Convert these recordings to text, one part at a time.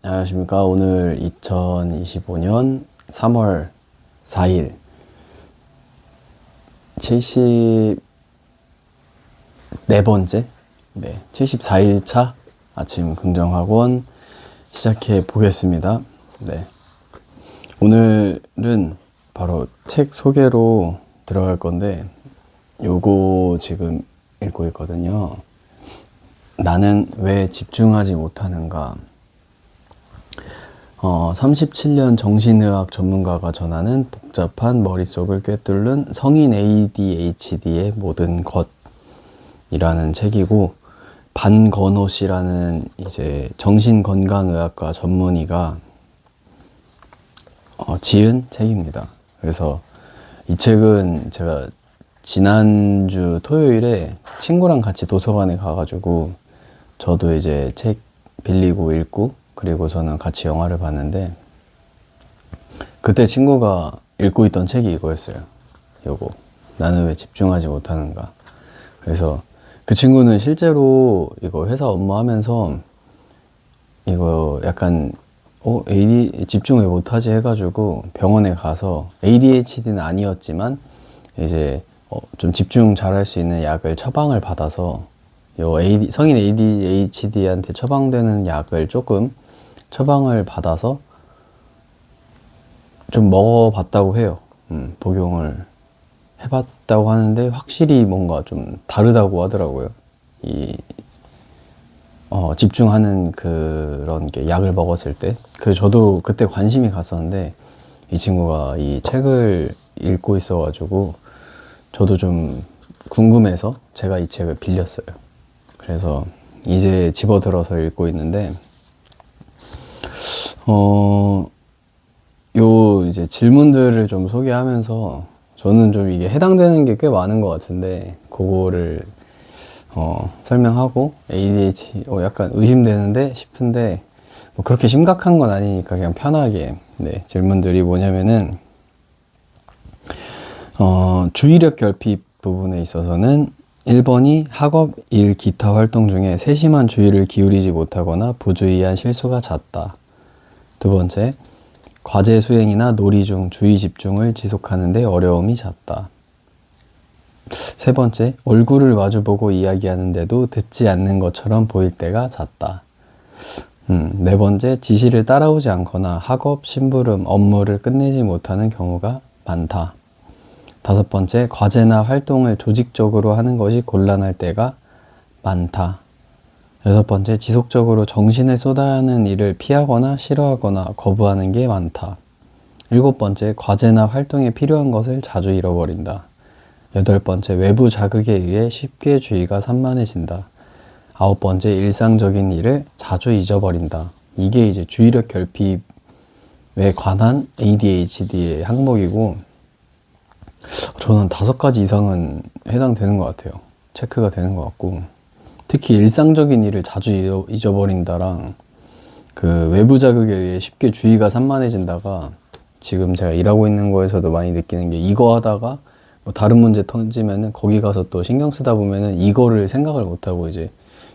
안녕하십니까. 오늘 2025년 3월 4일 74번째 74일차 아침 긍정학원 시작해 보겠습니다. 오늘은 바로 책 소개로 들어갈 건데, 요거 지금 읽고 있거든요. 나는 왜 집중하지 못하는가? 37년 정신의학 전문가가 전하는 복잡한 머릿속을 꿰뚫는 성인 ADHD의 모든 것이라는 책이고, 반건호 씨라는 이제 정신건강의학과 전문의가 지은 책입니다. 그래서 이 책은 제가 지난주 토요일에 친구랑 같이 도서관에 가가지고 저도 이제 책 빌리고 읽고, 그리고 저는 같이 영화를 봤는데, 그때 친구가 읽고 있던 책이 이거였어요. 요거, 나는 왜 집중하지 못하는가. 그래서 그 친구는 실제로 이거 회사 업무하면서 이거 약간 집중 왜 못하지 해가지고 병원에 가서, ADHD는 아니었지만 이제 좀 집중 잘할 수 있는 약을 처방을 받아서, 성인 ADHD한테 처방되는 약을 조금 처방을 받아서 좀 먹어봤다고 해요. 복용을 해봤다고 하는데 확실히 뭔가 좀 다르다고 하더라고요. 집중하는 그런 게 약을 먹었을 때. 저도 그때 관심이 갔었는데, 이 친구가 이 책을 읽고 있어가지고 저도 좀 궁금해서 제가 이 책을 빌렸어요. 그래서 이제 집어들어서 읽고 있는데, 요 이제 질문들을 좀 소개하면서 저는 좀 이게 해당되는 게 꽤 많은 것 같은데, 그거를 설명하고, ADHD 약간 의심되는데 싶은데 뭐 그렇게 심각한 건 아니니까 그냥 편하게. 질문들이 뭐냐면은, 주의력 결핍 부분에 있어서는 1번이 학업, 일, 기타 활동 중에 세심한 주의를 기울이지 못하거나 부주의한 실수가 잦다. 2번째, 과제 수행이나 놀이 중 주의 집중을 지속하는 데 어려움이 잦다. 3번째, 얼굴을 마주보고 이야기하는데도 듣지 않는 것처럼 보일 때가 잦다. 4번째, 지시를 따라오지 않거나 학업, 심부름, 업무를 끝내지 못하는 경우가 많다. 5번째, 과제나 활동을 조직적으로 하는 것이 곤란할 때가 많다. 6번째, 지속적으로 정신을 쏟아야 하는 일을 피하거나 싫어하거나 거부하는 게 많다. 7번째, 과제나 활동에 필요한 것을 자주 잃어버린다. 8번째, 외부 자극에 의해 쉽게 주의가 산만해진다. 9번째, 일상적인 일을 자주 잊어버린다. 이게 이제 주의력 결핍에 관한 ADHD의 항목이고, 저는 5가지 이상은 해당되는 것 같아요. 체크가 되는 것 같고, 특히 일상적인 일을 자주 잊어버린다랑 그 외부 자극에 의해 쉽게 주의가 산만해진다가, 지금 제가 일하고 있는 거에서도 많이 느끼는 게, 이거 하다가 뭐 다른 문제 터지면은 거기 가서 또 신경 쓰다 보면은 이거를 생각을 못하고 이제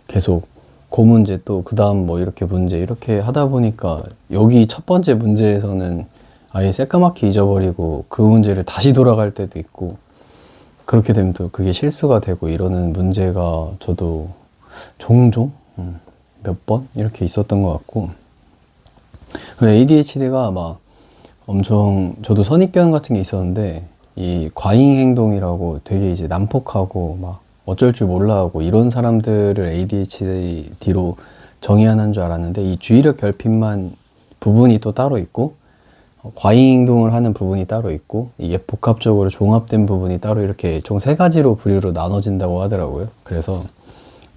계속 그 문제 또 그 다음 뭐 이렇게 문제 이렇게 하다 보니까, 여기 첫 번째 문제에서는 아예 새까맣게 잊어버리고 그 문제를 다시 돌아갈 때도 있고, 그렇게 되면 또 그게 실수가 되고 이러는 문제가 저도 종종 몇 번 이렇게 있었던 것 같고, ADHD가 막 엄청, 저도 선입견 같은 게 있었는데, 이 과잉 행동이라고 되게 이제 난폭하고 막 어쩔 줄 몰라 하고 이런 사람들을 ADHD로 정의하는 줄 알았는데, 이 주의력 결핍만 부분이 또 따로 있고, 과잉 행동을 하는 부분이 따로 있고, 이게 복합적으로 종합된 부분이 따로, 이렇게 총 3가지로 분류로 나눠진다고 하더라고요. 그래서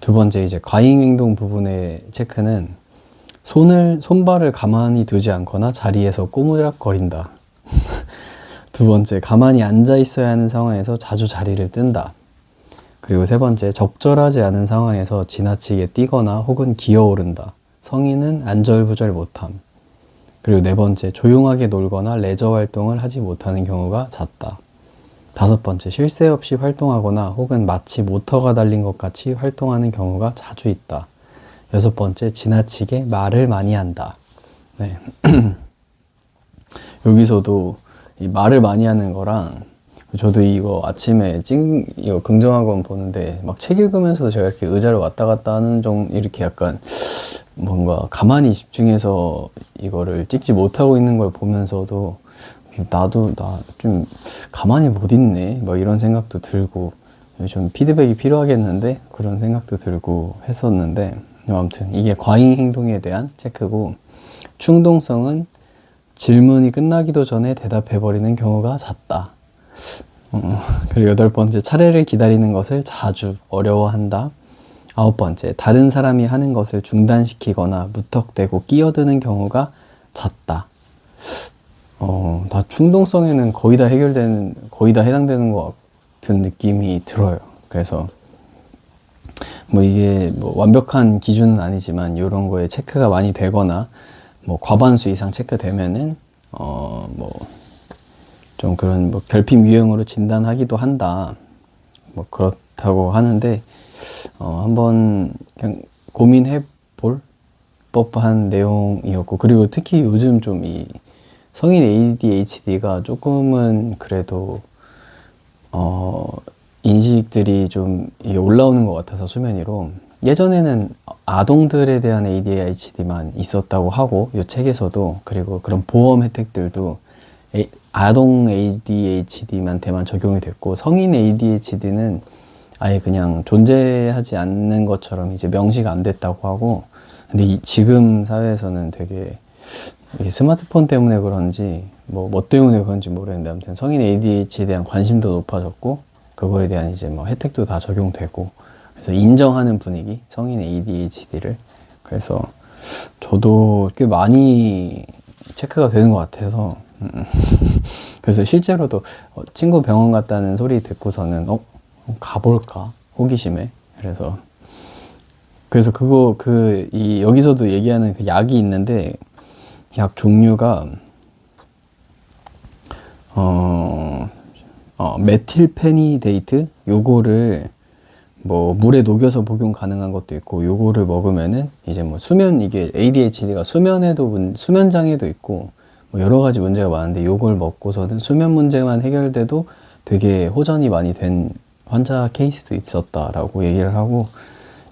2번째, 이제 과잉 행동 부분의 체크는 손발을 가만히 두지 않거나 자리에서 꼬무락거린다. 2번째, 가만히 앉아 있어야 하는 상황에서 자주 자리를 뜬다. 그리고 3번째, 적절하지 않은 상황에서 지나치게 뛰거나 혹은 기어오른다. 성인은 안절부절 못함. 그리고 4번째, 조용하게 놀거나 레저 활동을 하지 못하는 경우가 잦다. 5번째, 쉴 새 없이 활동하거나 혹은 마치 모터가 달린 것 같이 활동하는 경우가 자주 있다. 여섯 번째, 지나치게 말을 많이 한다. 네. 여기서도 이 말을 많이 하는 거랑, 저도 이거 아침에 이거 긍정학원 보는데 막 책 읽으면서도 제가 이렇게 의자를 왔다 갔다 하는 이렇게 약간 뭔가 가만히 집중해서 이거를 찍지 못하고 있는 걸 보면서도 나 좀 가만히 못 있네 뭐 이런 생각도 들고, 좀 피드백이 필요하겠는데 그런 생각도 들고 했었는데, 아무튼 이게 과잉 행동에 대한 체크고, 충동성은 질문이 끝나기도 전에 대답해버리는 경우가 잦다. 그리고 여덟 번째, 차례를 기다리는 것을 자주 어려워한다. 아홉 번째, 다른 사람이 하는 것을 중단시키거나 무턱대고 끼어드는 경우가 잦다. 다 충동성에는 거의 다 해당되는 것 같은 느낌이 들어요. 그래서 뭐 이게 뭐 완벽한 기준은 아니지만 이런 거에 체크가 많이 되거나 뭐 과반수 이상 체크되면은 뭐 좀 그런 뭐 결핍 유형으로 진단하기도 한다. 뭐 그렇다고 하는데 한번 그냥 고민해 볼 법한 내용이었고, 그리고 특히 요즘 좀 이 성인 ADHD가 조금은 그래도 인식들이 좀 이게 올라오는 것 같아서 수면 위로, 예전에는 아동들에 대한 ADHD만 있었다고 하고 이 책에서도, 그리고 그런 보험 혜택들도 아동 ADHD한테만 적용이 됐고, 성인 ADHD는 아예 그냥 존재하지 않는 것처럼 이제 명시가 안 됐다고 하고, 근데 지금 사회에서는 되게 스마트폰 때문에 그런지 뭐 때문에 그런지 모르겠는데, 아무튼 성인 ADHD에 대한 관심도 높아졌고, 그거에 대한 이제 뭐 혜택도 다 적용되고, 그래서 인정하는 분위기, 성인 ADHD를. 그래서 저도 꽤 많이 체크가 되는 것 같아서 그래서 실제로도 친구 병원 갔다는 소리 듣고서는 가볼까 호기심에, 그래서 여기서도 얘기하는 그 약이 있는데, 약 종류가 메틸페니데이트, 요거를 뭐 물에 녹여서 복용 가능한 것도 있고, 요거를 먹으면은 이제 뭐 이게 ADHD가 수면 장애도 있고 뭐 여러 가지 문제가 많은데, 요걸 먹고서는 수면 문제만 해결돼도 되게 호전이 많이 된 환자 케이스도 있었다라고 얘기를 하고,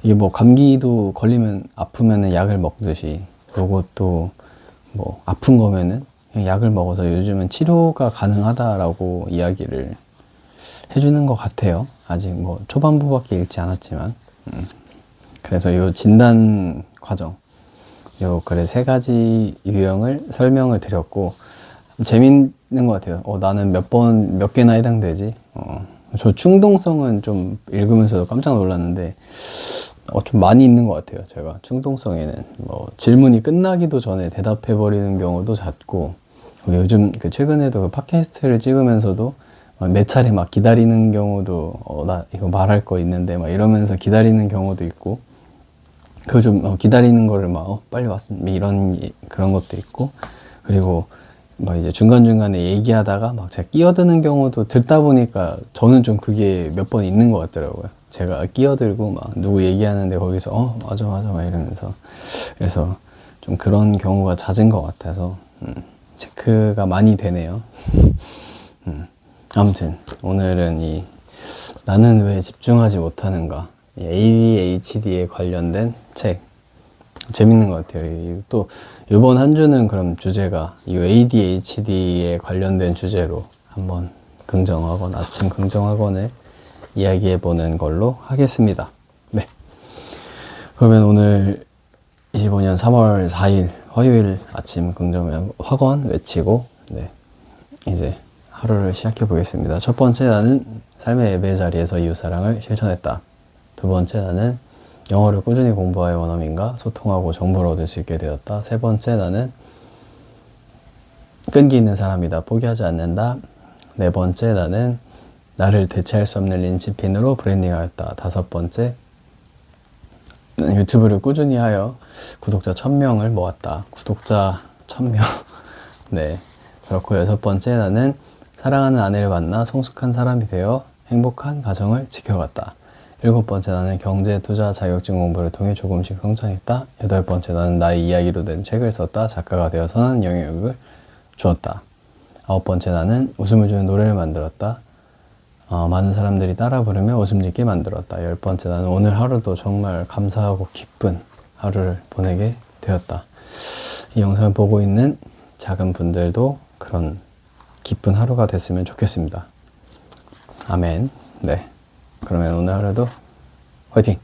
이게 뭐 감기도 아프면은 약을 먹듯이 요것도 뭐 아픈 거면은 그냥 약을 먹어서 요즘은 치료가 가능하다라고 이야기를 해주는 것 같아요. 아직 뭐 초반부밖에 읽지 않았지만. 그래서 요 진단 과정, 요 글의 세 가지 유형을 설명을 드렸고, 재밌는 것 같아요. 나는 몇 개나 해당되지? 저 충동성은 좀 읽으면서도 깜짝 놀랐는데, 좀 많이 있는 것 같아요. 제가 충동성에는 뭐 질문이 끝나기도 전에 대답해버리는 경우도 잦고, 요즘 최근에도 팟캐스트를 찍으면서도 몇 차례 막 기다리는 경우도, 나 이거 말할 거 있는데 막 이러면서 기다리는 경우도 있고, 그 좀 기다리는 거를 막 빨리 왔으면 그런 것도 있고, 그리고 막 이제 중간중간에 얘기하다가 막 제가 끼어드는 경우도 듣다 보니까 저는 좀 그게 몇 번 있는 것 같더라고요. 제가 끼어들고 막 누구 얘기하는데 거기서 맞아 막 이러면서, 그래서 좀 그런 경우가 잦은 것 같아서 체크가 많이 되네요. 아무튼 오늘은 나는 왜 집중하지 못하는가, ADHD에 관련된 책 재밌는 것 같아요. 또 이번 한 주는 그럼 주제가 이 ADHD에 관련된 주제로 한번 아침 긍정학원을 이야기해보는 걸로 하겠습니다. 네. 그러면 오늘 25년 3월 4일 화요일 아침 긍정학원 외치고, 네, 이제 하루를 시작해 보겠습니다. 첫 번째, 나는 삶의 예배 자리에서 이웃사랑을 실천했다. 두 번째, 나는 영어를 꾸준히 공부하여 원어민과 소통하고 정보를 얻을 수 있게 되었다. 세 번째, 나는 끈기 있는 사람이다. 포기하지 않는다. 네 번째, 나는 나를 대체할 수 없는 린치핀으로 브랜딩하였다. 다섯 번째, 유튜브를 꾸준히 하여 구독자 1000명을 모았다. 구독자 1000명. 네. 그렇고, 여섯 번째, 나는 사랑하는 아내를 만나 성숙한 사람이 되어 행복한 가정을 지켜갔다. 7번째, 나는 경제, 투자, 자격증 공부를 통해 조금씩 성장했다. 8번째, 나는 나의 이야기로 된 책을 썼다. 작가가 되어 선한 영향력을 주었다. 9번째, 나는 웃음을 주는 노래를 만들었다. 많은 사람들이 따라 부르며 웃음 짓게 만들었다. 10번째, 나는 오늘 하루도 정말 감사하고 기쁜 하루를 보내게 되었다. 이 영상을 보고 있는 작은 분들도 그런 기쁜 하루가 됐으면 좋겠습니다. 아멘. 네. 그러면 오늘 하루도 화이팅!